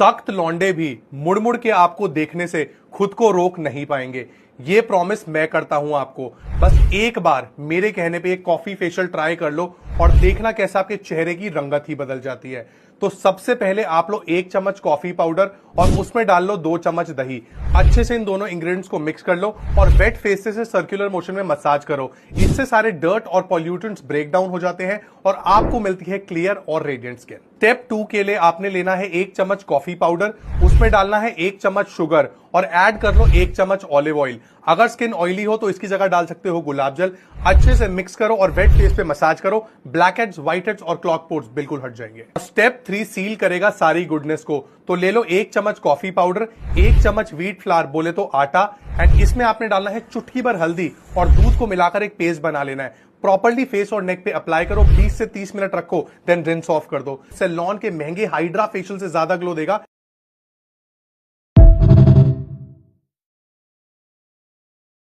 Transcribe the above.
सख्त लौंडे भी मुड़ मुड़ के आपको देखने से खुद को रोक नहीं पाएंगे। ये प्रॉमिस मैं करता हूं आपको। बस एक बार मेरे कहने पे एक कॉफी फेशियल ट्राई कर लो और देखना कैसा आपके चेहरे की रंगत ही बदल जाती है। तो सबसे पहले आप लो 1 चम्मच कॉफी पाउडर और उसमें डाल लो 2 चम्मच दही। अच्छे से इन दोनों इंग्रेडिएंट्स को मिक्स कर लो और वेट फेस से सर्कुलर मोशन में मसाज करो। इससे सारे डर्ट और पॉल्यूटेंट्स ब्रेक डाउन हो जाते हैं और आपको मिलती है क्लियर और रेडिएंट स्किन। स्टेप 2 के लिए आपने लेना है 1 चम्मच कॉफी पाउडर, उसमें डालना है 1 चम्मच शुगर और ऐड कर लो 1 चम्मच ऑलिव ऑयल। अगर स्किन ऑयली हो तो इसकी जगह डाल सकते हो गुलाब जल। अच्छे से मिक्स करो और वेट फेस पे मसाज करो। ब्लैक हेड्स, व्हाइट हेड्स और क्लॉक पोर्स बिल्कुल हट जाएंगे। स्टेप 3 सील करेगा सारी गुडनेस को। तो ले लो 1 चम्मच कॉफी पाउडर, 1 चम्मच व्हीट फ्लावर बोले तो आटा, एंड इसमें आपने डालना है चुटकी भर हल्दी और दूध को मिलाकर एक पेस्ट बना लेना है। प्रॉपर्ली फेस और नेक पे अप्लाई करो, 20 से 30 मिनट रखो, देन रिंस ऑफ कर दो। सैलून के महंगे हाइड्रा फेशियल से ज्यादा ग्लो देगा।